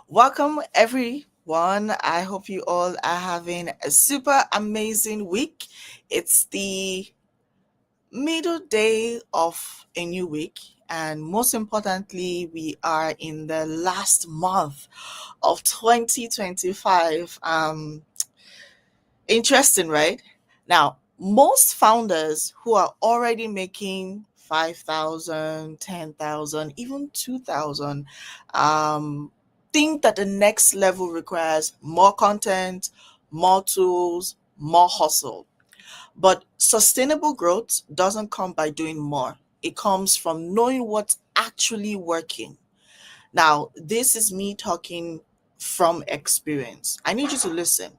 Welcome, everyone. I hope you all are having a super amazing week. It's the middle day of a new week, and most importantly, we are in the last month of 2025. Interesting, right? Now, most founders who are already making 5,000, 10,000, even 2,000, think that the next level requires more content, more tools, more hustle. But sustainable growth doesn't come by doing more. It comes from knowing what's actually working. Now, this is me talking from experience. I need you to listen.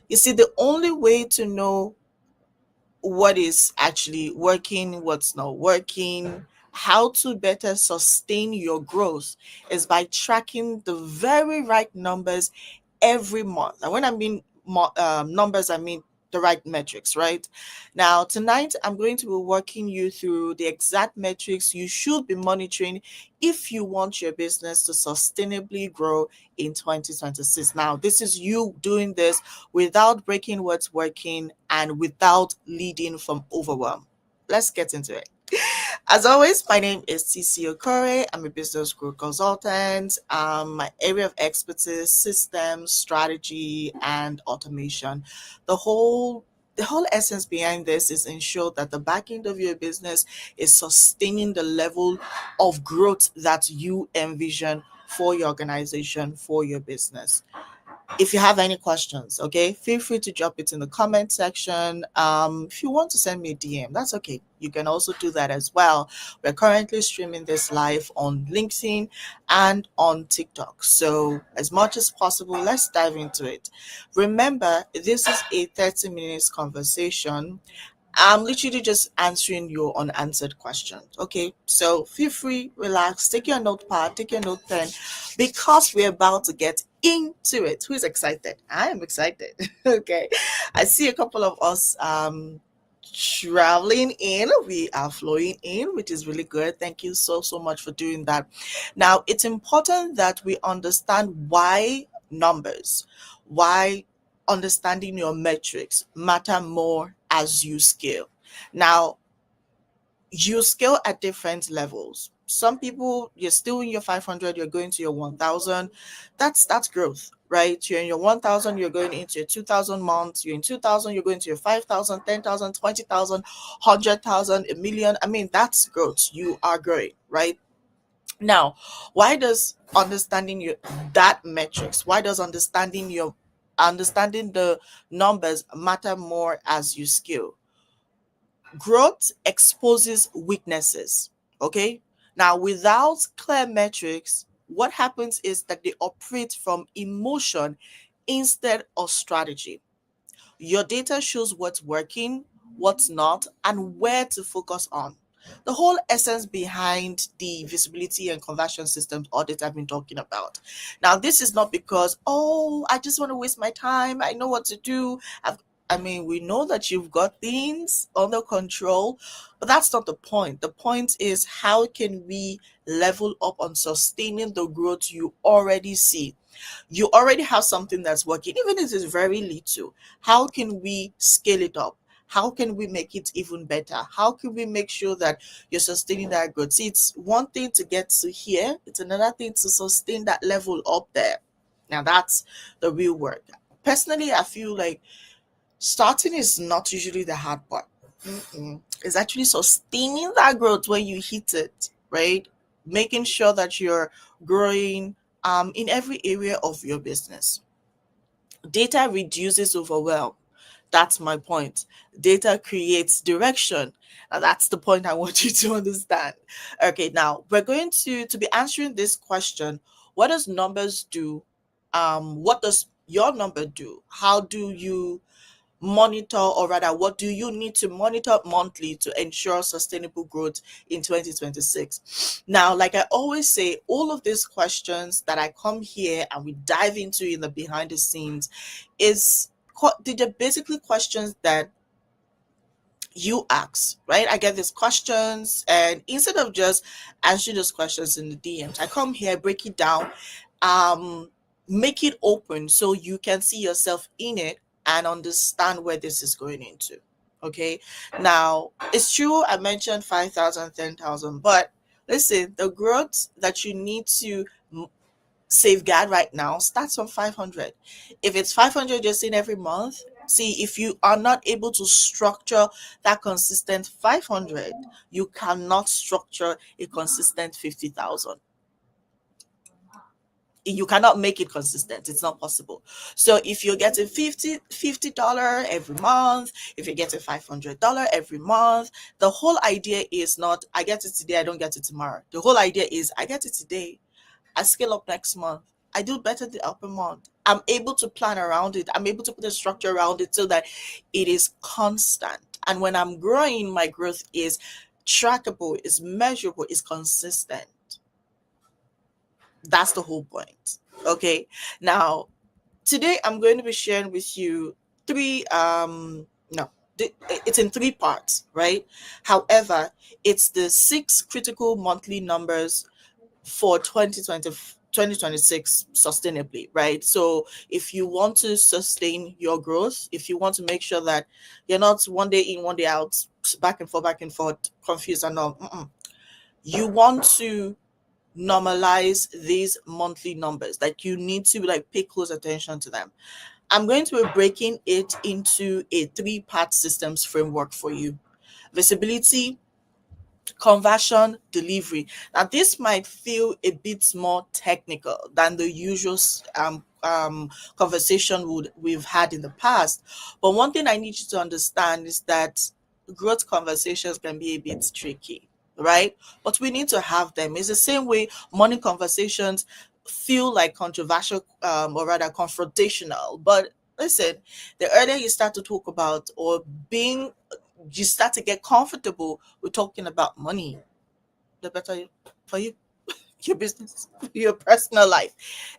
You see, the only way to know what is actually working, what's not working, how to better sustain your growth is by tracking the very right numbers every month. And when I mean numbers, I mean the right metrics, right? Now, tonight, I'm going to be walking you through the exact metrics you should be monitoring if you want your business to sustainably grow in 2026. Now, this is you doing this without breaking what's working and without leading from overwhelm. Let's get into it. As always, my name is TC Okore. I'm a business growth consultant. My area of expertise, systems, strategy, and automation. The whole essence behind this is ensure that the back end of your business is sustaining the level of growth that you envision for your organization, for your business. If you have any questions, okay, feel free to drop it in the comment section. If you want to send me a DM, that's okay. You can also do that as well. We're currently streaming this live on LinkedIn and on TikTok. So, as much as possible, let's dive into it. Remember, this is a 30 minutes conversation. I'm literally just answering your unanswered questions. Okay, so feel free, relax, take your notepad, take your note pen, because we're about to get into it. Who's excited? I am excited. Okay, I see a couple of us traveling in. We are flowing in, which is really good. Thank you so much for doing that. Now, it's important that we understand why numbers, why understanding your metrics matter more as you scale. Now, you scale at different levels. Some people, you're still in your 500, you're going to your 1,000. That's growth, right? You're in your 1,000, you're going into your 2,000 months. You're in 2,000, you're going to your 5,000, 10,000, 20,000, 100,000, a million. I mean, that's growth. You are growing, right? Now, why does understanding your that metrics? Why does understanding the numbers matter more as you scale? Growth exposes weaknesses. Okay. Now, without clear metrics, what happens is that they operate from emotion instead of strategy. Your data shows what's working, what's not, and where to focus on. The whole essence behind the visibility and conversion systems audit I've been talking about. Now, this is not because, oh, I just want to waste my time. I know what to do. I mean, we know that you've got things under control, but that's not the point. The point is, how can we level up on sustaining the growth you already see? You already have something that's working, even if it's very little. How can we scale it up? How can we make it even better? How can we make sure that you're sustaining that growth? See, it's one thing to get to here, it's another thing to sustain that level up there. Now, that's the real work. Personally, I feel like starting is not usually the hard part. It's actually sustaining that growth when you hit it, right? Making sure that you're growing in every area of your business. Data reduces overwhelm. That's my point. Data creates direction. And that's the point I want you to understand. Okay, now we're going to be answering this question. What does numbers do? What does your number do? How do you monitor, or rather, what do you need to monitor monthly to ensure sustainable growth in 2026? Now, like I always say, all of these questions that I come here and we dive into in the behind the scenes is they're basically questions that you ask, right? I get these questions, and instead of just answering those questions in the DMs, I come here, break it down, make it open so you can see yourself in it and understand where this is going into. Okay. Now, it's true I mentioned 5,000, 10,000, but listen, the growth that you need to safeguard right now starts from 500. If it's 500 you're seeing every month, see, if you are not able to structure that consistent 500, you cannot structure a consistent 50,000. You cannot make it consistent. It's not possible. So if you're getting $50 every month, if you're getting $500 every month, the whole idea is not I get it today, I don't get it tomorrow. The whole idea is I get it today, I scale up next month, I do better the upper month. I'm able to plan around it. I'm able to put a structure around it so that it is constant. And when I'm growing, my growth is trackable, is measurable, is consistent. That's the whole point. Okay. Now, today I'm going to be sharing with you three no it's in three parts, right? However, it's the 6 critical monthly numbers for 2026 sustainably, right? So if you want to sustain your growth, if you want to make sure that you're not one day in, one day out, back and forth, confused and all, you want to normalize these monthly numbers. Like, you need to like pay close attention to them. I'm going to be breaking it into a three-part systems framework for you: visibility, conversion, delivery. Now, this might feel a bit more technical than the usual conversation we've had in the past. But one thing I need you to understand is that growth conversations can be a bit tricky, right? But we need to have them. It's the same way money conversations feel like controversial, or rather confrontational. But listen, the earlier you start to talk about or being you start to get comfortable with talking about money, the better for you, your business, your personal life,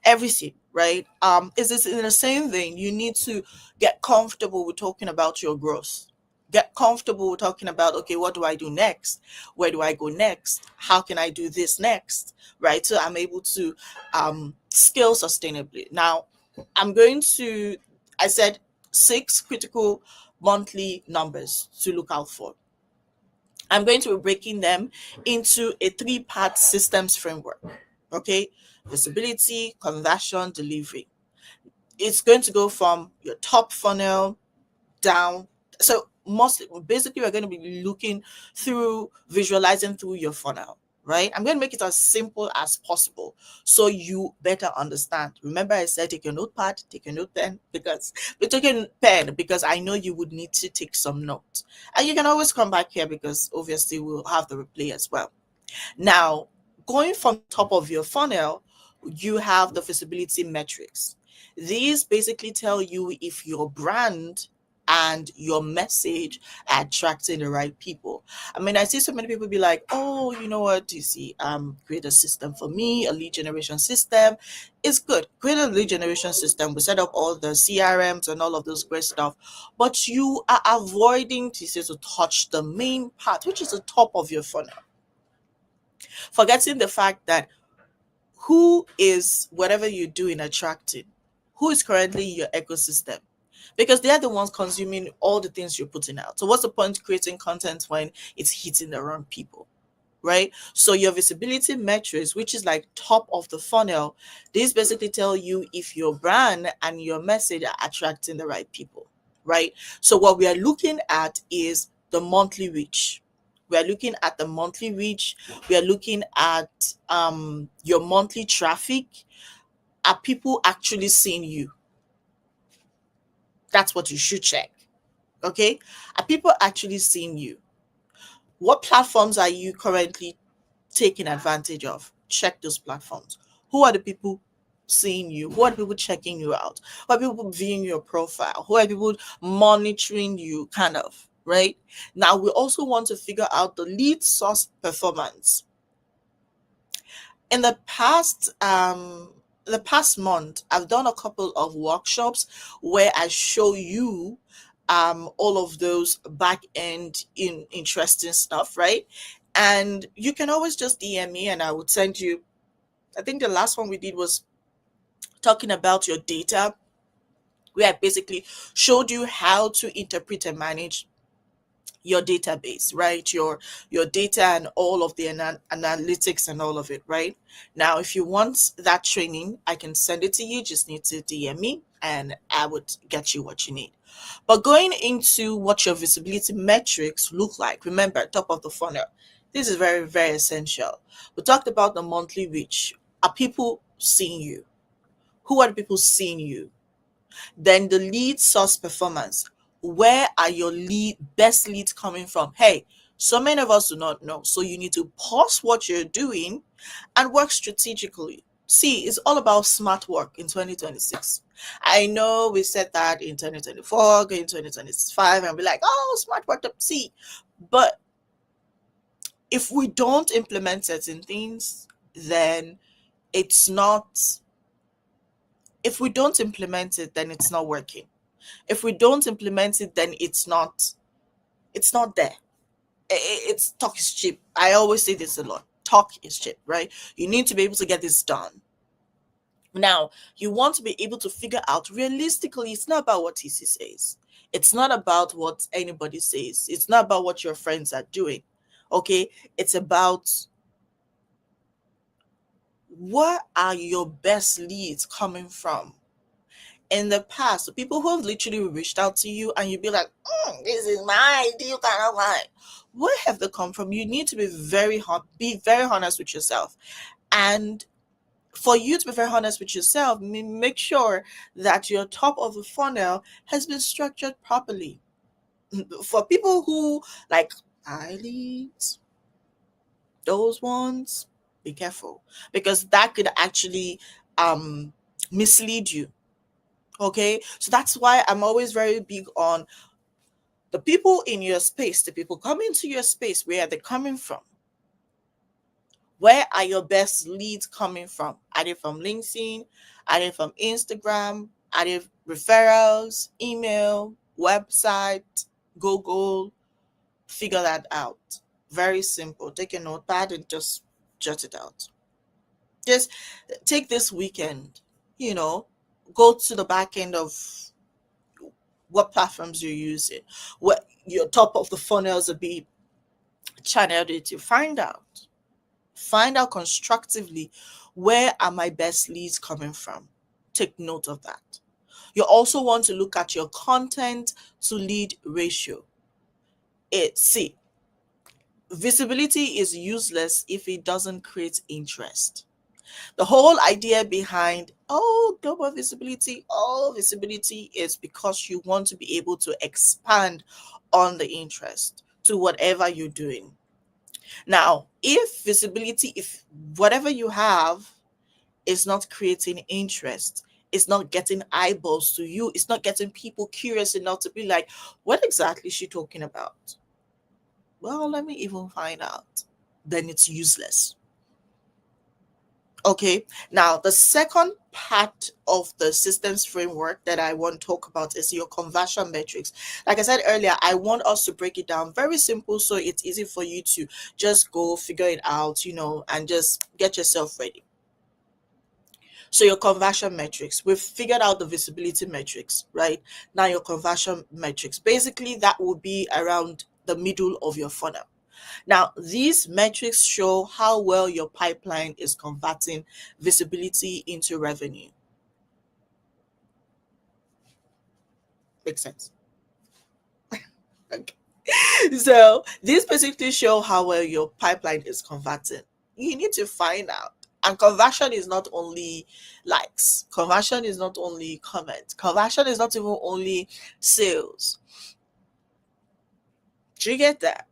everything, right? Is this in the same vein? You need to get comfortable with talking about your growth. Get comfortable with talking about, okay, what do I do next? Where do I go next? How can I do this next? Right? So I'm able to scale sustainably. Now, I'm going to, I said 6 critical monthly numbers to look out for. I'm going to be breaking them into a three-part systems framework. Okay, visibility, conversion, delivery. It's going to go from your top funnel down. So mostly, basically, we're going to be looking through, visualizing through your funnel, right? I'm going to make it as simple as possible so you better understand. Remember, I said take your notepad, take your note pen, because we're taking pen because I know you would need to take some notes. And you can always come back here because obviously we'll have the replay as well. Now, going from top of your funnel, you have the visibility metrics. These basically tell you if your brand and your message are attracting the right people. I mean, I see so many people be like, oh, you know what, you see, create a system for me, a lead generation system. It's good. Create a lead generation system. We set up all the CRMs and all of those great stuff. But you are avoiding to touch the main part, which is the top of your funnel, forgetting the fact that who is whatever you're doing attracting, who is currently in your ecosystem, because they're the ones consuming all the things you're putting out. So what's the point creating content when it's hitting the wrong people, right? So your visibility metrics, which is like top of the funnel, these basically tell you if your brand and your message are attracting the right people, right? So what we are looking at is the monthly reach. We are looking at the monthly reach. We are looking at your monthly traffic. Are people actually seeing you? That's what you should check. Okay, are people actually seeing you? What platforms are you currently taking advantage of? Check those platforms. Who are the people seeing you? Who are the people checking you out? Who are people viewing your profile? Who are people monitoring you, kind of, right? Now, we also want to figure out the lead source performance. In the past month, I've done a couple of workshops where I show you all of those back end in interesting stuff, right? And you can always just DM me and I would send you. I think the last one we did was talking about your data, where I basically showed you how to interpret and manage your database, right? Your data and all of the analytics and all of it, right? Now, if you want that training, I can send it to you. Just need to DM me and I would get you what you need. But going into what your visibility metrics look like, remember, top of the funnel. This is very, very essential. We talked about the monthly reach. Are people seeing you? Who are the people seeing you? Then the lead source performance. Where are your best leads coming from? Hey, so many of us do not know. So you need to pause what you're doing and work strategically. See, it's all about smart work in 2026. I know we said that in 2024, going 2025, and be like, oh, smart work. See, but if we don't implement certain things, then it's not, if we don't implement it, then it's not working. If we don't implement it, then it's not there. It's talk is cheap. I always say this a lot. Talk is cheap, right? You need to be able to get this done. Now, you want to be able to figure out realistically, it's not about what TC says. It's not about what anybody says. It's not about what your friends are doing. Okay? It's about where are your best leads coming from? In the past, the people who have literally reached out to you and you'd be like, this is my ideal kind of life. Where have they come from? You need to be very honest with yourself. And for you to be very honest with yourself, make sure that your top of the funnel has been structured properly. For people who like leads, those ones, be careful because that could actually mislead you. Okay, so that's why I'm always very big on the people in your space, the people coming to your space. Where are they coming from? Where are your best leads coming from? Are they from LinkedIn? Are they from Instagram? Are they referrals, email, website, Google? Figure that out. Very simple. Take a notepad and just jot it out. Just take this weekend, go to the back end of what platforms you're using, what your top of the funnels will be channeled into. Find out constructively, where are my best leads coming from? Take note of that. You also want to look at your content to lead ratio. See, visibility is useless if it doesn't create interest. The whole idea behind global visibility, all visibility is because you want to be able to expand on the interest to whatever you're doing. Now, if whatever you have is not creating interest, it's not getting eyeballs to you, it's not getting people curious enough to be like, what exactly is she talking about? Well, let me even find out. Then it's useless. Okay, now the second part of the systems framework that I want to talk about is your conversion metrics. Like I said earlier, I want us to break it down very simple so it's easy for you to just go figure it out, and just get yourself ready. So your conversion metrics, we've figured out the visibility metrics, right? Now your conversion metrics, basically that will be around the middle of your funnel. Now, these metrics show how well your pipeline is converting visibility into revenue. Makes sense. Okay. So these basically show how well your pipeline is converting. You need to find out. And conversion is not only likes, conversion is not only comments, conversion is not even only sales. Do you get that?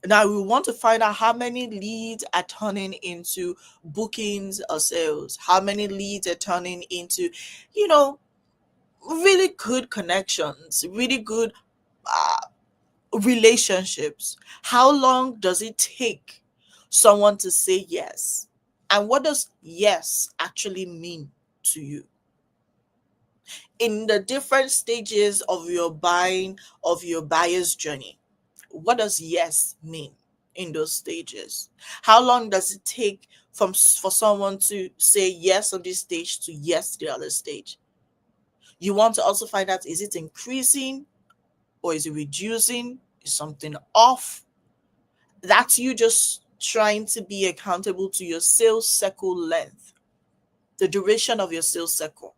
Now we want to find out how many leads are turning into bookings or sales, how many leads are turning into, really good connections, really good relationships. How long does it take someone to say yes? And what does yes actually mean to you? In the different stages of your buyer's journey, what does yes mean? in those stages? How long does it take for someone to say yes on this stage to yes to the other stage? You want to also find out, is it increasing or is it reducing? Is something off? That's you just trying to be accountable to your sales cycle length, the duration of your sales cycle.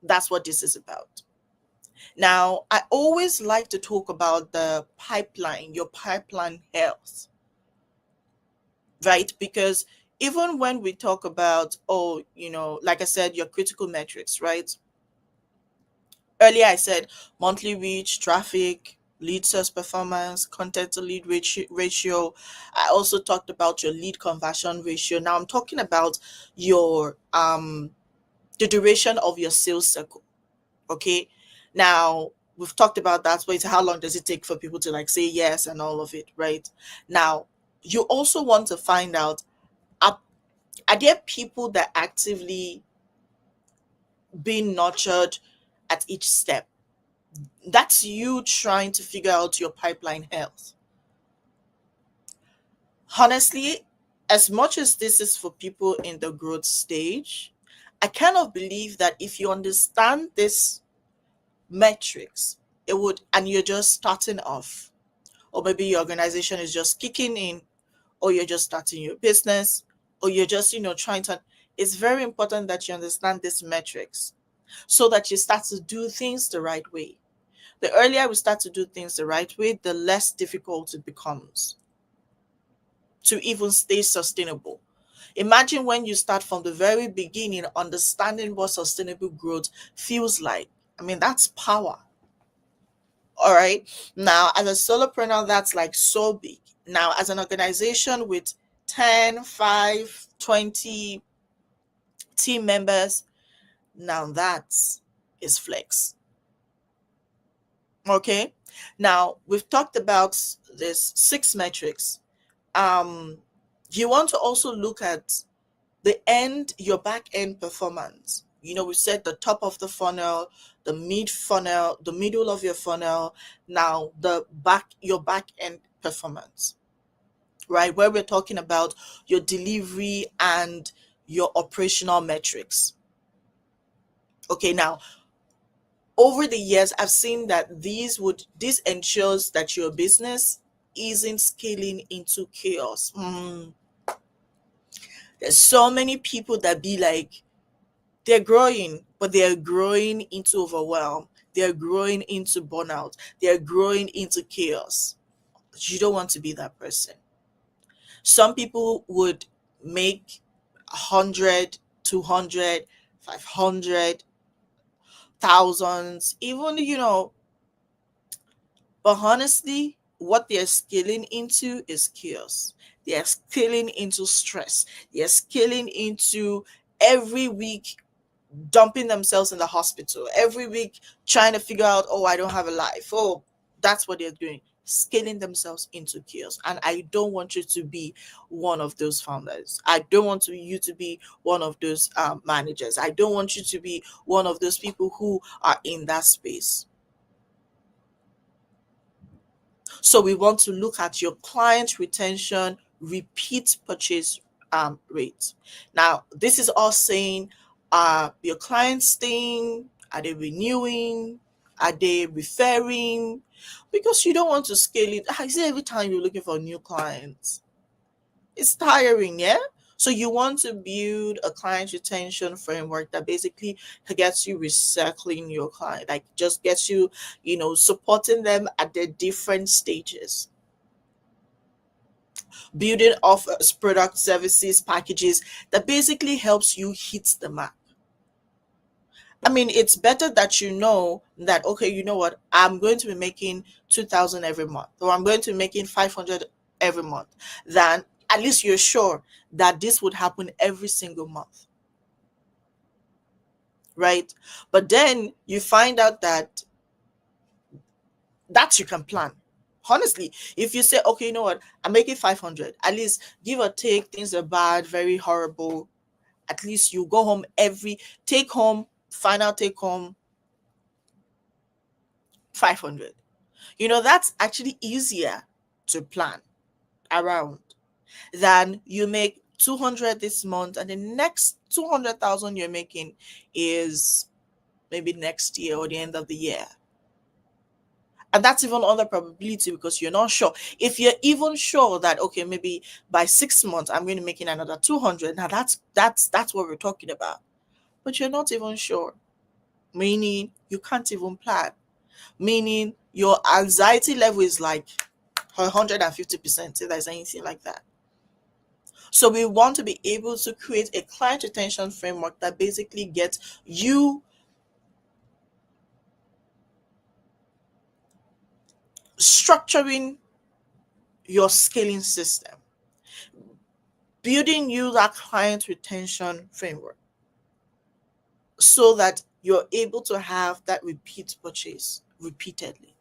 That's what this is about. Now, I always like to talk about the pipeline, your pipeline health, right? Because even when we talk about, oh, like I said, your critical metrics, right? Earlier I said monthly reach, traffic, lead sales performance, content to lead ratio. I also talked about your lead conversion ratio. Now I'm talking about your the duration of your sales cycle. Okay. Now we've talked about that. Wait, how long does it take for people to like say yes and all of it, right? Now you also want to find out, are, are there people that actively being nurtured at each step? That's you trying to figure out your pipeline health. Honestly, as much as this is for people in the growth stage, I kind of believe that if you understand this metrics, it would, and you're just starting off, or maybe your organization is just kicking in, or you're just starting your business, or you're just, trying to, it's very important that you understand these metrics so that you start to do things the right way. The earlier we start to do things the right way, the less difficult it becomes to even stay sustainable. Imagine when you start from the very beginning, understanding what sustainable growth feels like. I mean, that's power. All right. Now, as a solopreneur, that's like so big. Now, as an organization with 10, 5, 20 team members, now that is flex. Okay. Now, we've talked about this 6 metrics. um you want to also look at your back end performance. We said the top of the funnel, the mid funnel, the middle of your funnel. Now your back end performance, right, where we're talking about your delivery and your operational metrics. Okay. Now, over the years, I've seen that this ensures that your business isn't scaling into chaos. There's so many people that be like, they're growing, but they're growing into overwhelm. They're growing into burnout. They're growing into chaos. You don't want to be that person. Some people would make 100, 200, 500, thousands, even, but honestly, what they're scaling into is chaos. They're scaling into stress. They're scaling into every week dumping themselves in the hospital, every week trying to figure out, oh, I don't have a life. Oh, that's what they're doing, scaling themselves into chaos. And I don't want you to be one of those founders. I don't want you to be one of those managers. I don't want you to be one of those people who are in that space. So we want to look at your client retention, repeat purchase rate. Now, this is all saying, are your clients staying? Are they renewing? Are they referring? Because you don't want to scale it. I say every time you're looking for new clients, it's tiring, yeah? So you want to build a client retention framework that basically gets you recycling your client, like just gets you, supporting them at their different stages, building offers, product, services, packages that basically helps you hit the mark. I mean, it's better that you know that, okay, you know what, I'm going to be making 2,000 every month, or I'm going to be making 500 every month, than at least you're sure that this would happen every single month, right? But then you find out that you can plan. Honestly, if you say, okay, you know what, I'm making 500, at least give or take, things are bad, very horrible. At least you go home final take home 500. That's actually easier to plan. around than you make 200 this month and the next 200,000 you're making is maybe next year or the end of the year. And that's even on the probability because you're not sure. If you're even sure that okay, maybe by 6 months I'm going to make in another 200, now that's what we're talking about. But you're not even sure, meaning you can't even plan, meaning your anxiety level is like 150%, if there's anything like that. So we want to be able to create a client retention framework that basically gets you structuring your scaling system, building you that client retention framework so that you're able to have that repeat purchase repeatedly.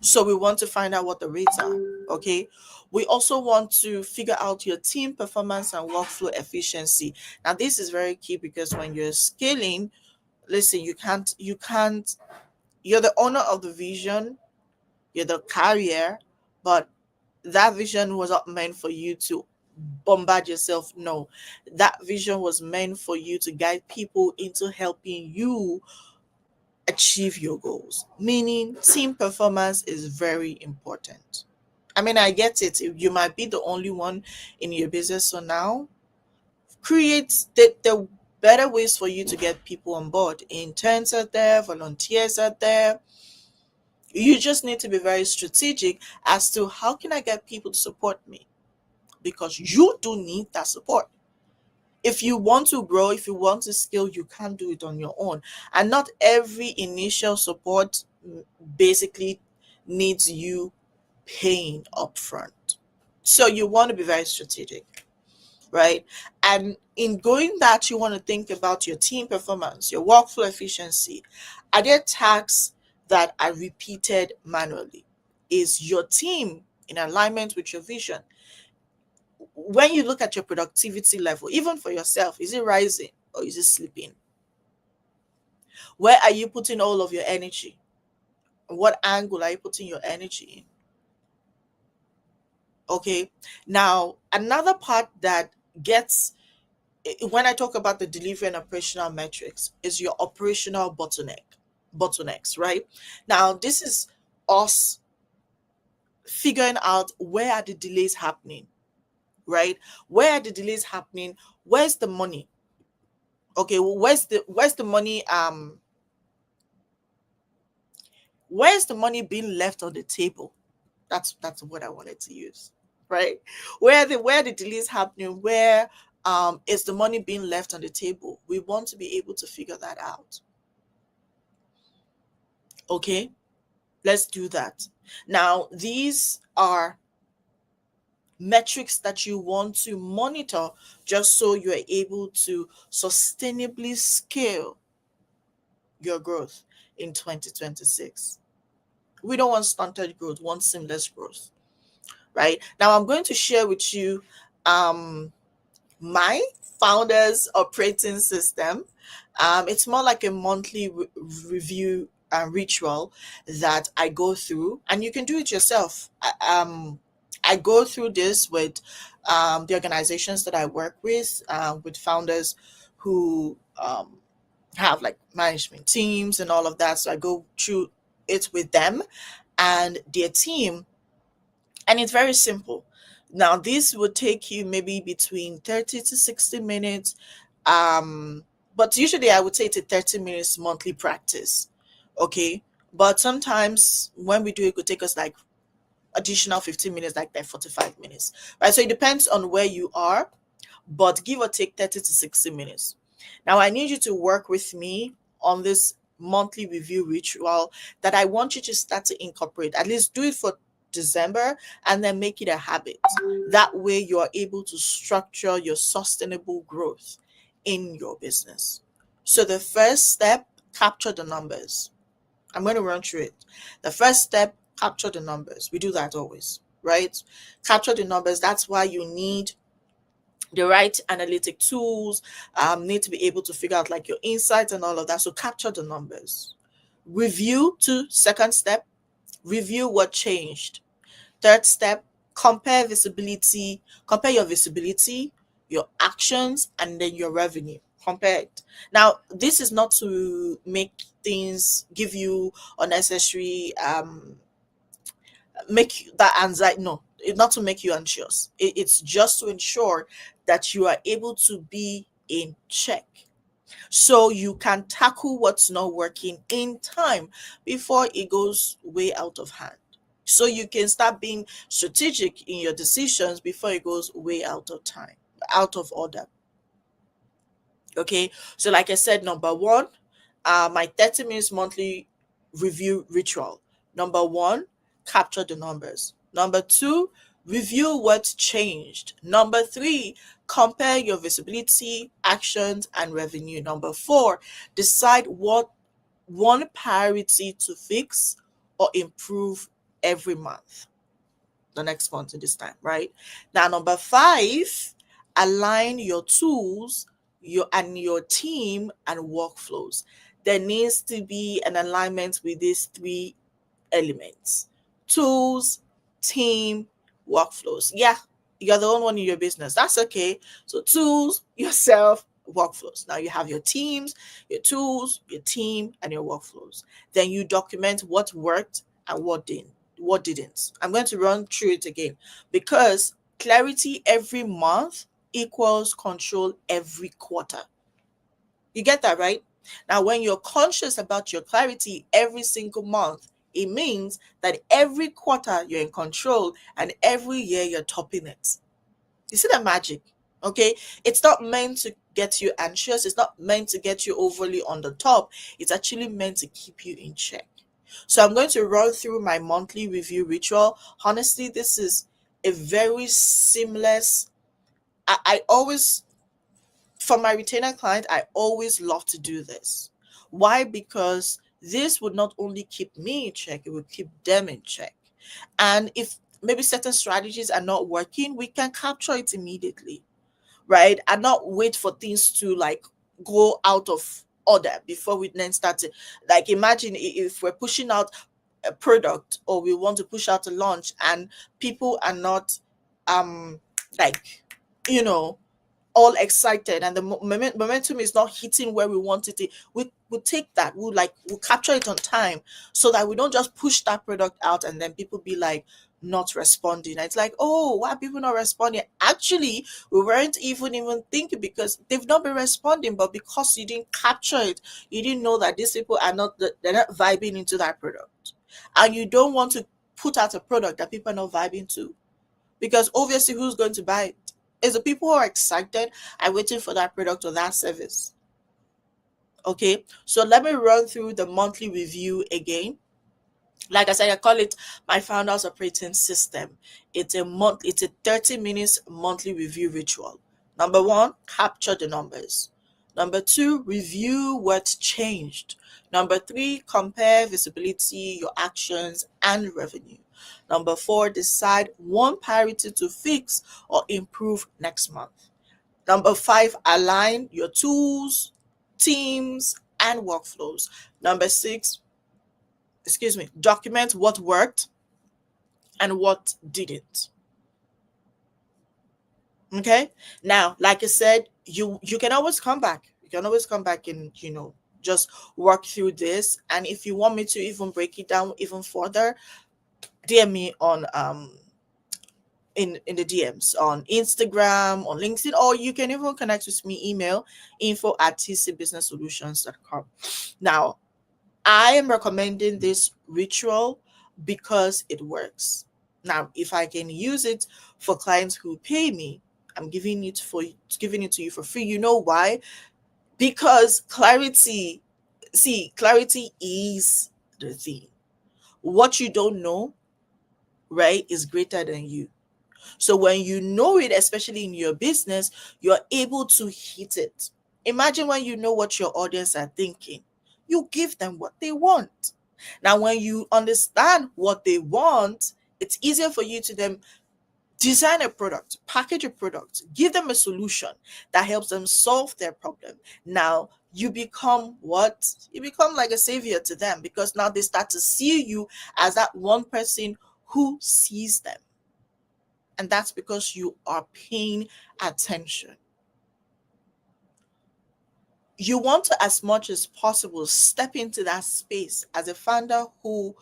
So we want to find out what the rates are, okay? We also want to figure out your team performance and workflow efficiency. Now this is very key because when you're scaling, listen, you can't you're the owner of the vision, you're the carrier, but that vision was not meant for you to bombard yourself. No, that vision was meant for you to guide people into helping you achieve your goals. Meaning, team performance is very important. I mean, I get it. You might be the only one in your business. So now, create the better ways for you to get people on board. Interns are there, volunteers are there. You just need to be very strategic as to how can I get people to support me, because you do need that support. If you want to grow, if you want to scale, you can't do it on your own. And not every initial support basically needs you paying upfront. So you want to be very strategic, right? And in going that, you want to think about your team performance, your workflow efficiency. Are there tasks that are repeated manually? Is your team in alignment with your vision? When you look at your productivity level, even for yourself, is it rising or is it sleeping? Where are you putting all of your energy? What angle are you putting your energy in? Okay. Now, another part that gets, when I talk about the delivery and operational metrics, is your operational bottlenecks, right? Now, this is us figuring out where are the delays happening, right? Where are the delays happening? Where's the money? Okay, well, where's the money where's the money being left on the table? That's what I wanted to use, right? Where the delays happening, where is the money being left on the table? We want to be able to figure that out. Okay, let's do that. Now these are metrics that you want to monitor just so you're able to sustainably scale your growth in 2026. We don't want stunted growth, we want seamless growth, right? Now I'm going to share with you my founder's operating system. It's more like a monthly review ritual that I go through, and you can do it yourself. I go through this with the organizations that I work with founders who have like management teams and all of that. So I go through it with them and their team, and it's very simple. Now, this would take you maybe between 30 to 60 minutes. But usually I would say it's a 30 minutes monthly practice. Okay. But sometimes when we do it, it could take us like additional 15 minutes, like 45 minutes. Right. So it depends on where you are, but give or take 30 to 60 minutes. Now, I need you to work with me on this monthly review ritual that I want you to start to incorporate. At least do it for December and then make it a habit. That way, you are able to structure your sustainable growth in your business. So, the first step, capture the numbers. I'm going to run through it. The first step, capture the numbers. We do that always, right? Capture the numbers. That's why you need the right analytic tools, need to be able to figure out like your insights and all of that. So capture the numbers. Review to second step, review what changed. Third step, compare your visibility, your actions, and then your revenue. Compare it. Now, this is not to make things give you unnecessary make that anxiety. No, it's not to make you anxious. It's just to ensure that you are able to be in check, so you can tackle what's not working in time before it goes way out of hand. So you can start being strategic in your decisions before it goes way out of time, out of order. Okay. So, like I said, number one, my 30 minutes monthly review ritual. Number one, capture the numbers. Number two, review what's changed. Number three, compare your visibility, actions, and revenue. Number four, decide what one priority to fix or improve every month, the next month this time, right? Now, number five, align your tools, your team and workflows. There needs to be an alignment with these three elements: tools, team, workflows. Yeah, you're the only one in your business. That's okay. So, tools, yourself, workflows. Now, you have your teams, your tools, your team, and your workflows. Then you document what worked and what didn't. I'm going to run through it again, because clarity every month equals control every quarter. You get that, right? Now, when you're conscious about your clarity every single month, it means that every quarter you're in control and every year you're topping it. You see the magic? Okay. It's not meant to get you anxious. It's not meant to get you overly on the top. It's actually meant to keep you in check. So I'm going to run through my monthly review ritual. Honestly, this is a very seamless. I always, for my retainer client, I always love to do this. Why? Because this would not only keep me in check, it would keep them in check. And if maybe certain strategies are not working, we can capture it immediately, right? And not wait for things to like go out of order before we then start to, like, imagine if we're pushing out a product or we want to push out a launch and people are not like, you know, all excited, and the momentum is not hitting where we want it to. We'll take that, we'll capture it on time, so that we don't just push that product out and then people be like not responding. And it's like, oh, why are people not responding? Actually, we weren't even thinking, because they've not been responding, but because you didn't capture it, you didn't know that these people are not, they're not vibing into that product. And you don't want to put out a product that people are not vibing to, because obviously who's going to buy it? Is the people who are excited are waiting for that product or that service. Okay, so let me run through the monthly review again. Like I said, I call it my founder's operating system. It's a 30 minutes monthly review ritual. Number one, capture the numbers. Number two, review what's changed. Number three, compare visibility, your actions, and revenue. Number four, decide one priority to fix or improve next month. Number five, align your tools, teams, and workflows. Number six, document what worked and what didn't. Okay. Now, like I said, you can always come back. You can always come back and just work through this. And if you want me to even break it down even further, DM me on in the DMs on Instagram, on LinkedIn, or you can even connect with me, email info@tcbusinesssolutions.com. Now, I am recommending this ritual because it works. Now, if I can use it for clients who pay me, I'm giving it to you for free. You know why? Because clarity, see, clarity is the thing. What you don't know, right, is greater than you. So when you know it, especially in your business, you're able to hit it. Imagine when you know what your audience are thinking, you give them what they want. Now, when you understand what they want, it's easier for you to then design a product, package a product, give them a solution that helps them solve their problem. Now, you become what? You become like a savior to them, because now they start to see you as that one person who sees them. And that's because you are paying attention. You want to, as much as possible, step into that space as a founder who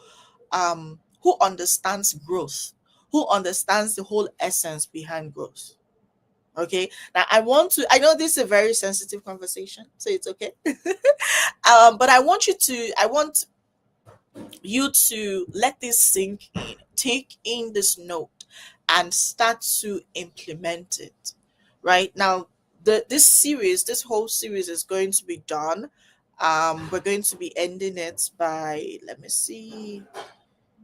understands growth, who understands the whole essence behind growth. Okay. Now I know this is a very sensitive conversation, so it's okay. But I want you to let this sink in, take in this note, and start to implement it. Right now, this whole series is going to be done. We're going to be ending it by, let me see,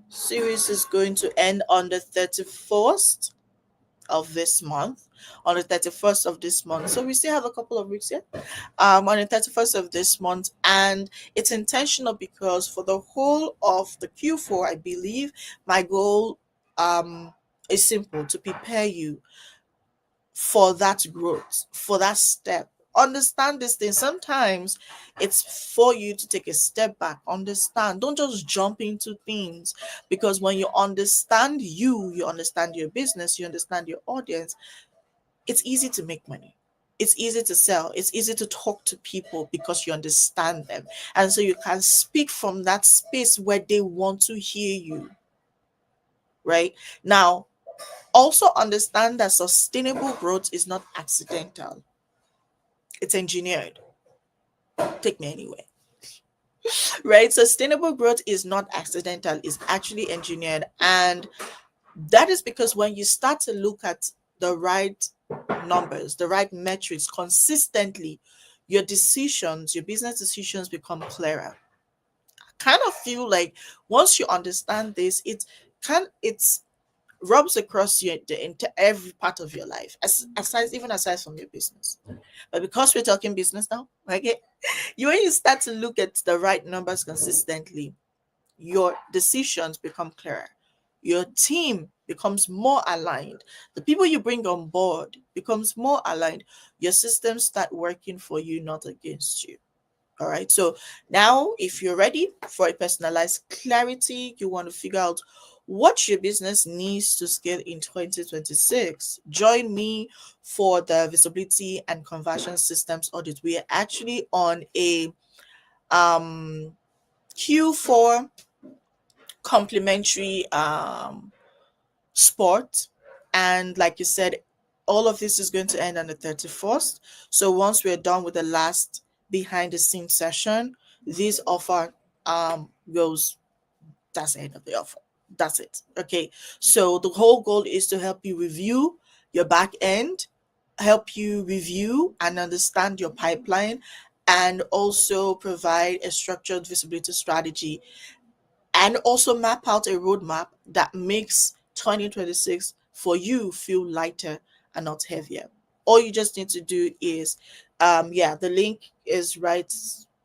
series is going to end on the 31st of this month, on the 31st of this month, so we still have a couple of weeks yet. On the 31st of this month, and it's intentional because for the whole of the Q4, I believe my goal is simple: to prepare you for that growth, for that step. Understand this thing. Sometimes it's for you to take a step back, understand. Don't just jump into things, because when you understand you understand your business, you understand your audience, it's easy to make money. It's easy to sell. It's easy to talk to people because you understand them. And so you can speak from that space where they want to hear you, right? Now, also understand that sustainable growth is not accidental, it's engineered. Take me anyway, right? Sustainable growth is not accidental, it's actually engineered. And that is because when you start to look at the right numbers, the right metrics consistently, your decisions, your business decisions become clearer. I kind of feel like once you understand this, it's rubs across into every part of your life, aside from your business. But because we're talking business now, okay, when you start to look at the right numbers consistently, your decisions become clearer. Your team becomes more aligned. The people you bring on board becomes more aligned. Your systems start working for you, not against you. All right. So now, if you're ready for a personalized clarity, you want to figure out what your business needs to scale in 2026, join me for the visibility and conversion systems audit. We are actually on a um, Q4 complimentary sport. And like you said, all of this is going to end on the 31st. So once we're done with the last behind the scenes session, this offer goes, that's the end of the offer. That's it. Okay. So the whole goal is to help you review your back end, help you review and understand your pipeline, and also provide a structured visibility strategy, and also map out a roadmap that makes 2026 for you feel lighter and not heavier. All you just need to do is, yeah, the link is right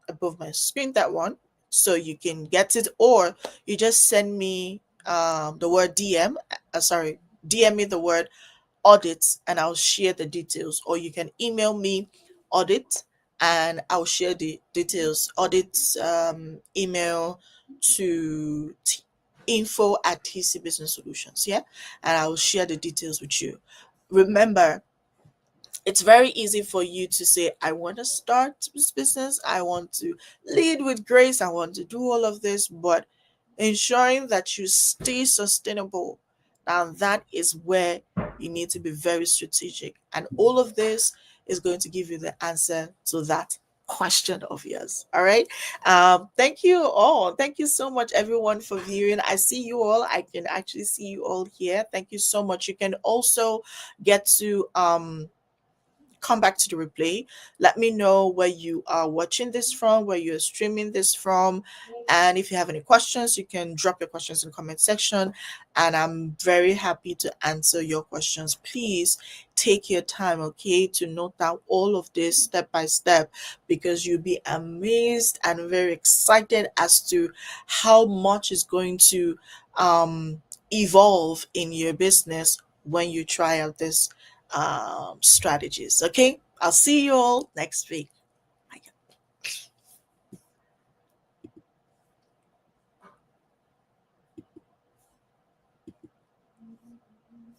above my screen, that one, so you can get it, or you just send me the word DM me the word audit, and I'll share the details. Or you can email me audit, and I'll share the details. Audit email to info at TC Business Solutions. Yeah. And I will share the details with you. Remember, it's very easy for you to say, I want to start this business, I want to lead with grace, I want to do all of this, but ensuring that you stay sustainable, now that is where you need to be very strategic. And all of this is going to give you the answer to that question of yours. All right. Thank you all. Thank you so much, everyone, for viewing. I see you all. I can actually see you all here. Thank you so much. You can also get to come back to the replay. Let me know where you are watching this from, where you're streaming this from. And if you have any questions, you can drop your questions in the comment section. And I'm very happy to answer your questions. Please take your time, okay, to note down all of this step by step, because you'll be amazed and very excited as to how much is going to evolve in your business when you try out this strategies. Okay, I'll see you all next week.